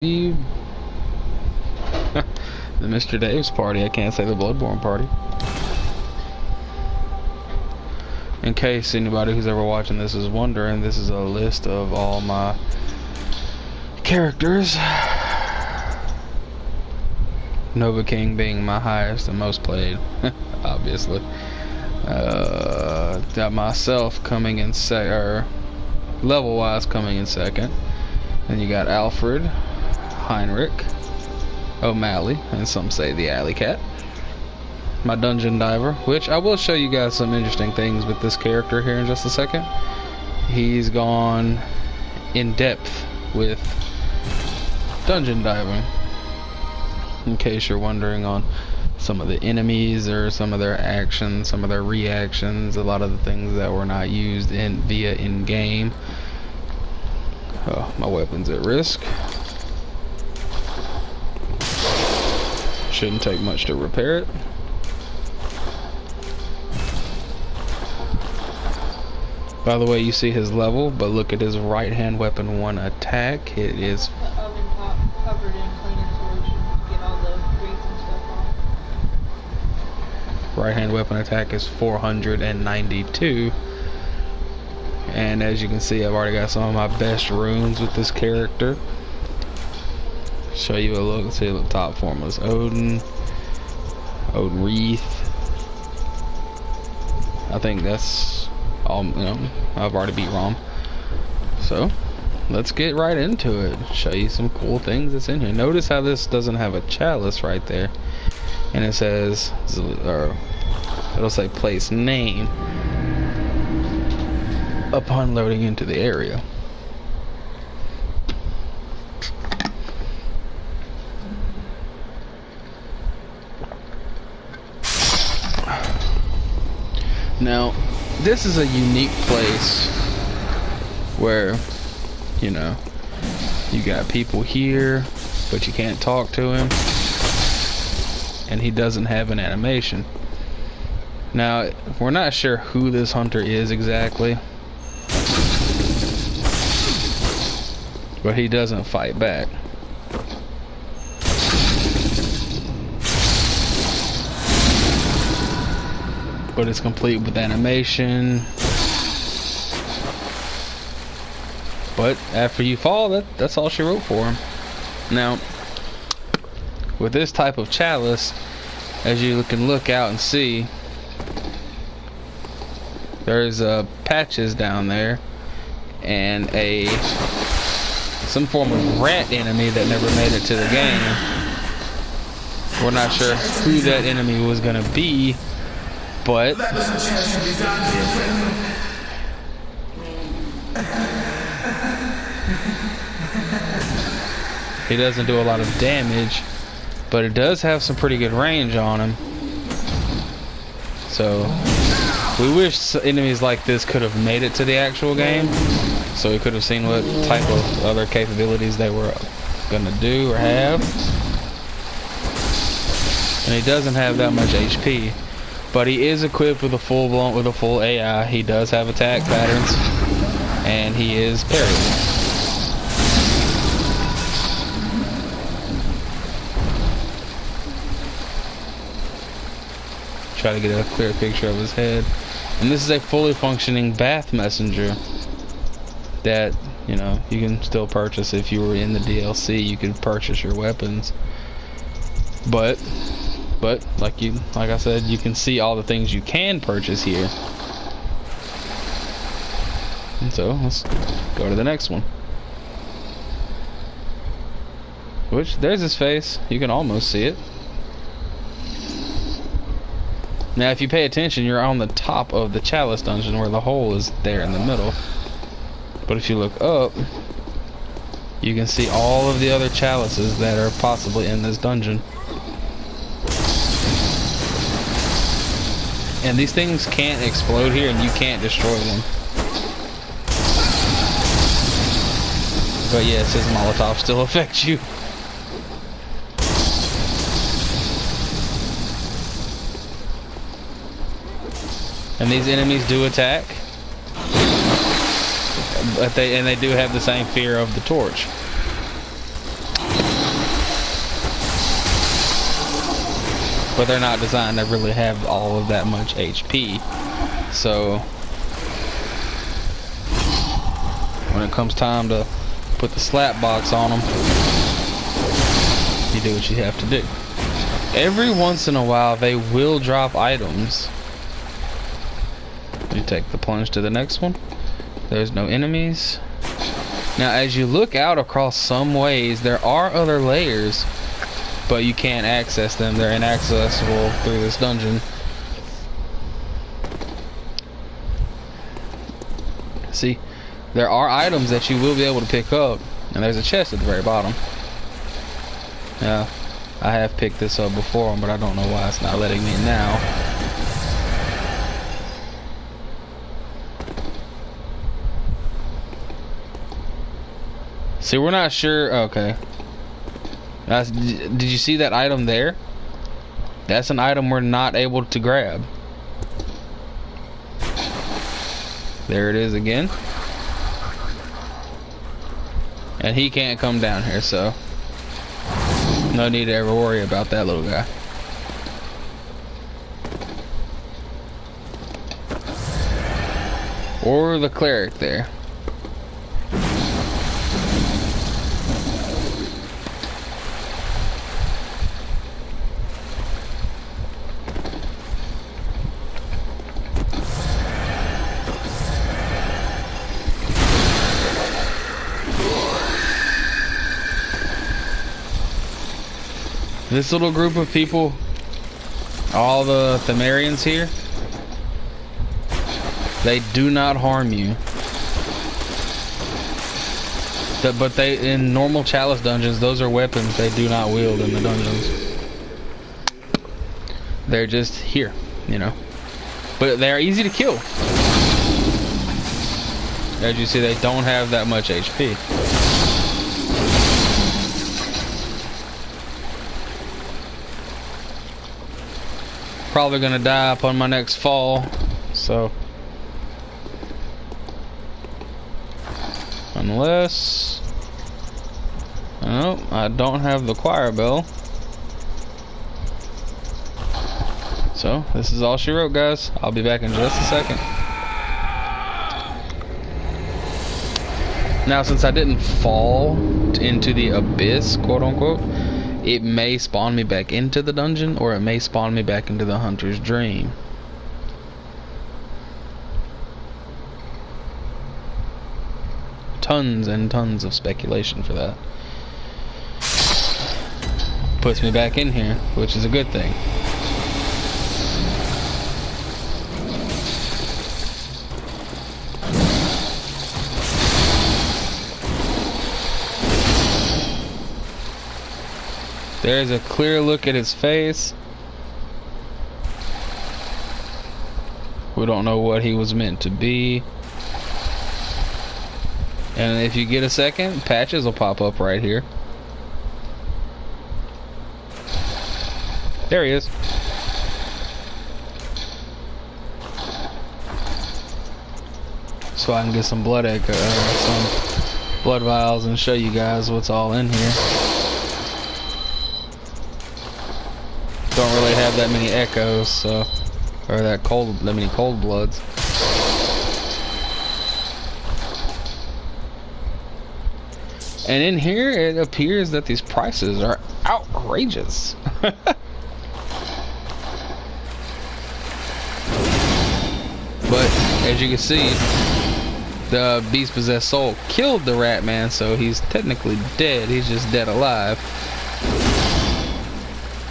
The Mr. Dave's party. I can't say the Bloodborne party. In case anybody who's ever watching this is wondering, this is a list of all my characters. Nova King being my highest and most played, obviously. Got myself coming in level-wise coming in second. Then you got Alfred, Heinrich, O'Malley, and some say the Alley Cat. My Dungeon Diver, which I will show you guys some interesting things with this character here in just a second. He's gone in depth with dungeon diving. In case you're wondering on some of the enemies or some of their actions, some of their reactions, a lot of the things that were not used via in-game. Oh, my weapon's at risk. Shouldn't take much to repair it. By the way, you see his level, but look at his right hand weapon 1 attack. It is the oven top covered in cleaner solution to get all the grease and stuff off. right hand weapon attack is 492. And as you can see, I've already got some of my best runes with this character. Show you a look. See the top form was Odin Wreath. I think that's all. I've already beat Rom. So let's get right into it. Show you some cool things that's in here. Notice how this doesn't have a chalice right there, and it says, or it'll say place name upon loading into the area. Now, this is a unique place where, you got people here, but you can't talk to him, and he doesn't have an animation. Now, we're not sure who this hunter is exactly, but he doesn't fight back. But it's complete with animation. But after you fall, that's all she wrote for him. Now, with this type of chalice, as you can look out and see, there's patches down there, and some form of rat enemy that never made it to the game. We're not sure who that enemy was gonna be, but he doesn't do a lot of damage, but it does have some pretty good range on him. So we wish enemies like this could have made it to the actual game, so we could have seen what type of other capabilities they were gonna do or have. And he doesn't have that much HP, but he is equipped with a full AI. He does have attack patterns, and he is parryable. Try to get a clear picture of his head. And this is a fully functioning bath messenger that, you can still purchase. If you were in the DLC, you could purchase your weapons. But like I said, you can see all the things you can purchase here. And so let's go to the next one. Which, there's his face. You can almost see it. Now, if you pay attention, you're on the top of the chalice dungeon where the hole is there in the middle. But if you look up, you can see all of the other chalices that are possibly in this dungeon. And these things can't explode here, and you can't destroy them. But yes, his Molotov still affects you. And these enemies do attack, but they do have the same fear of the torch. but they're not designed to really have all of that much HP. So when it comes time to put the slap box on them, you do what you have to do. Every once in a while they will drop items. You take the plunge to the next one. There's no enemies. Now as you look out across some ways, there are other layers, but you can't access them. They're inaccessible through this dungeon. See, there are items that you will be able to pick up, and there's a chest at the very bottom. Yeah, I have picked this up before, but I don't know why it's not letting me now. See, we're not sure. Okay. Did you see that item there? That's an item we're not able to grab. There it is again. And he can't come down here, so no need to ever worry about that little guy. Or the cleric there. This little group of people, all the Themarians here, they do not harm you. But they, in normal Chalice dungeons, those are weapons they do not wield in the dungeons. They're just here, you know. But they're easy to kill. As you see, they don't have that much HP. Probably gonna die upon my next fall, so unless I don't have the choir bell. So this is all she wrote, guys. I'll be back in just a second. Now, since I didn't fall into the abyss, quote unquote, it may spawn me back into the dungeon, or it may spawn me back into the hunter's dream. Tons and tons of speculation for that. Puts me back in here, which is a good thing. There's a clear look at his face. We don't know what he was meant to be. And if you get a second, patches will pop up right here. There he is. So I can get some blood some blood vials and show you guys what's all in here. Don't really have that many echoes, so, or that many cold bloods. And in here, it appears that these prices are outrageous. But as you can see, the beast possessed soul killed the rat man, so he's technically dead. He's just dead alive.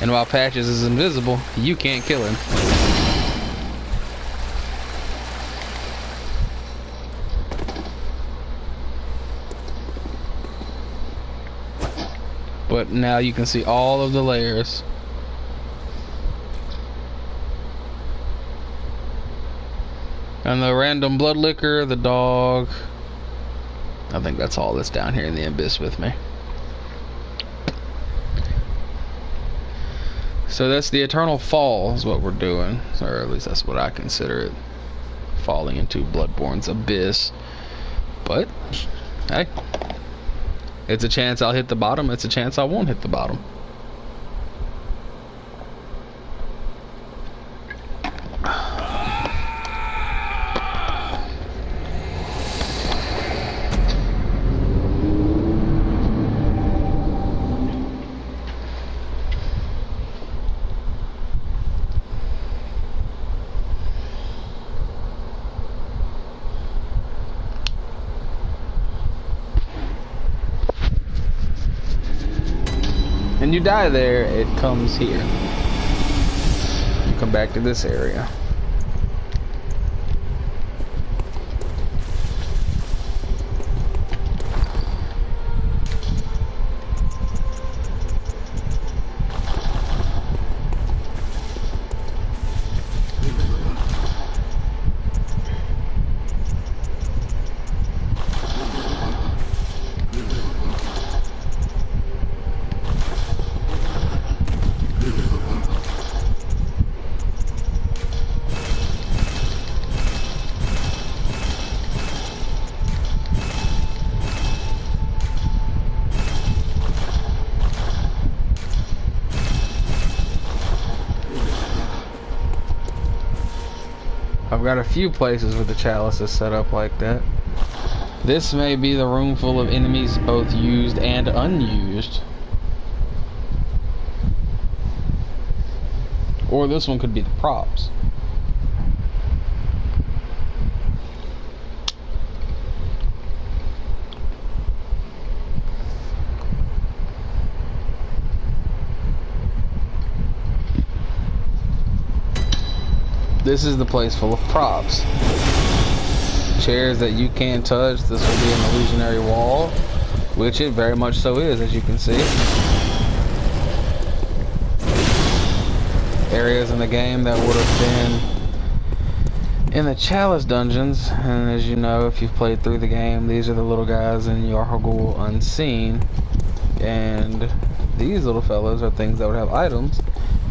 And while Patches is invisible, you can't kill him. But now you can see all of the layers. And the random blood liquor, the dog. I think that's all that's down here in the abyss with me. So that's the eternal fall is what we're doing, or at least that's what I consider it, falling into Bloodborne's abyss. But hey, it's a chance I'll hit the bottom, it's a chance I won't hit the bottom. and you die there, it comes here. You come back to this area. I've got a few places where the chalice is set up like that. This may be the room full of enemies, both used and unused. Or this one could be the props. This is the place full of props. Chairs that you can't touch. This will be an illusionary wall, which it very much so is, as you can see. Areas in the game that would have been in the chalice dungeons, and as you know, if you've played through the game, these are the little guys in Yarhagul Unseen, and these little fellows are things that would have items,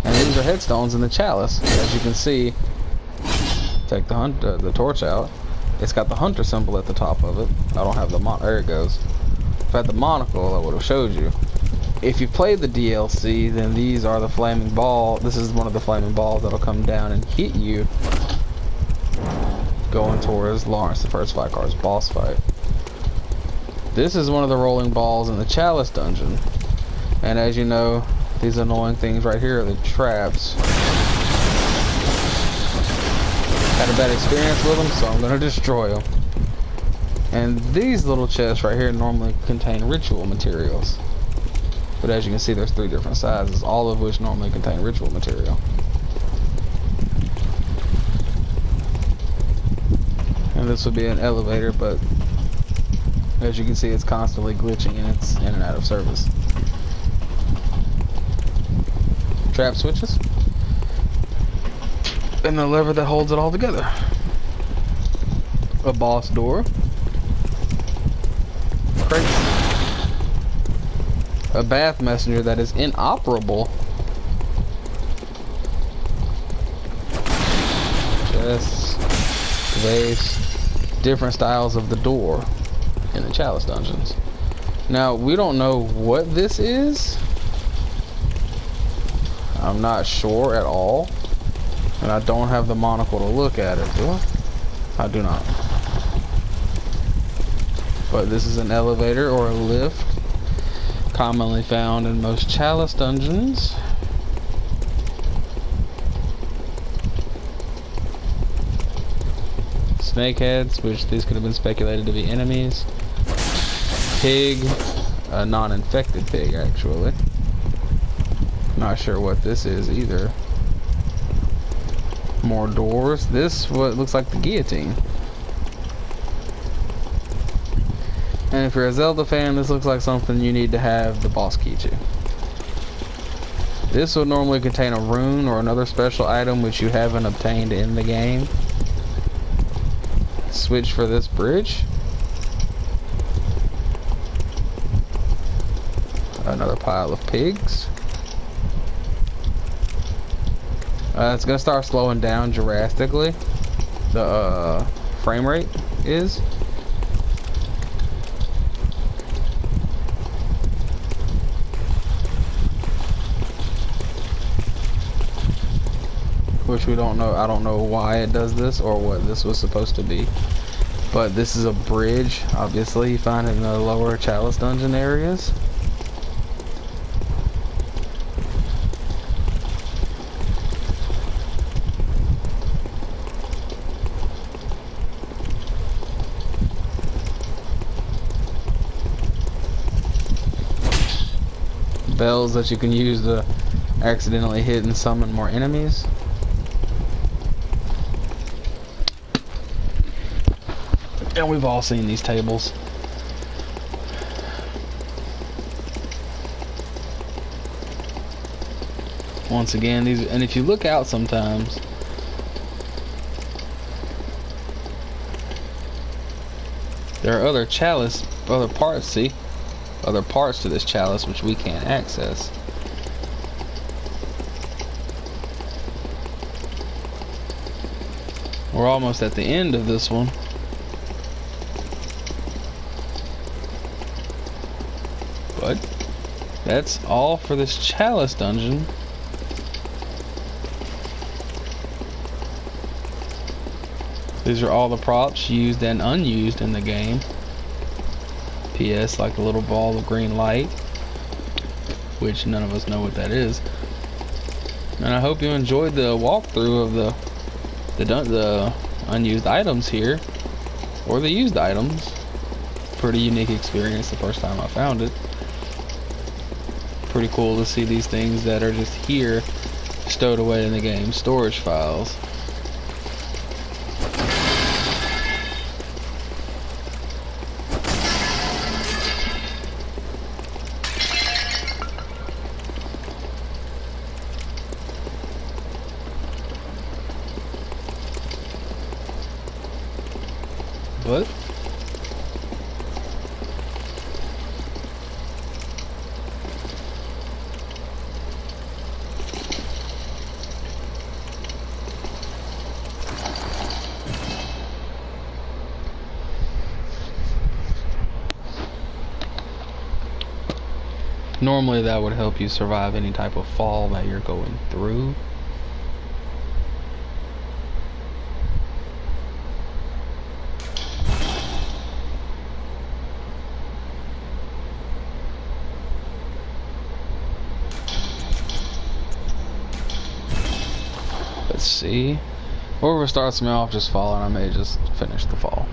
and these are headstones in the chalice. As you can see, take the torch out. It's got the hunter symbol at the top of it. I don't have the there it goes. If I had the monocle, I would have showed you. If you played the DLC, then these are the flaming ball. This is one of the flaming balls that'll come down and hit you going towards Lawrence, the first fight card's boss fight. This is one of the rolling balls in the chalice dungeon. And as you know, these annoying things right here are the traps. Had a bad experience with them, so I'm going to destroy them. And these little chests right here normally contain ritual materials. But as you can see, there's 3 different sizes, all of which normally contain ritual material. And this would be an elevator, but as you can see, it's constantly glitching and it's in and out of service. Trap switches. And the lever that holds it all together. A boss door. Crazy. A bath messenger that is inoperable. Chests, vase, different styles of the door in the chalice dungeons. Now, we don't know what this is. I'm not sure at all. And I don't have the monocle to look at it, do I? I do not. But this is an elevator or a lift, commonly found in most chalice dungeons. Snakeheads, which these could have been speculated to be enemies. Pig, a non-infected pig actually. Not sure what this is either. More doors. This what looks like the guillotine. And if you're a Zelda fan, this looks like something you need to have the boss key to. This would normally contain a rune or another special item which you haven't obtained in the game. Switch for this bridge. Another pile of pigs. It's gonna start slowing down drastically. The frame rate is. Which we don't know. I don't know why it does this or what this was supposed to be. But this is a bridge. Obviously, you find it in the lower chalice dungeon areas. bells that you can use to accidentally hit and summon more enemies. And we've all seen these tables. Once again, these, and if you look out sometimes, there are other parts to this chalice which we can't access. We're almost at the end of this one. But that's all for this chalice dungeon. These are all the props used and unused in the game. P.S. like the little ball of green light, which none of us know what that is. And I hope you enjoyed the walkthrough of the unused items here, or the used items. Pretty unique experience the first time I found it. Pretty cool to see these things that are just here, stowed away in the game storage files. But normally that would help you survive any type of fall that you're going through. Let's see. Or if it starts me off just falling, I may just finish the fall.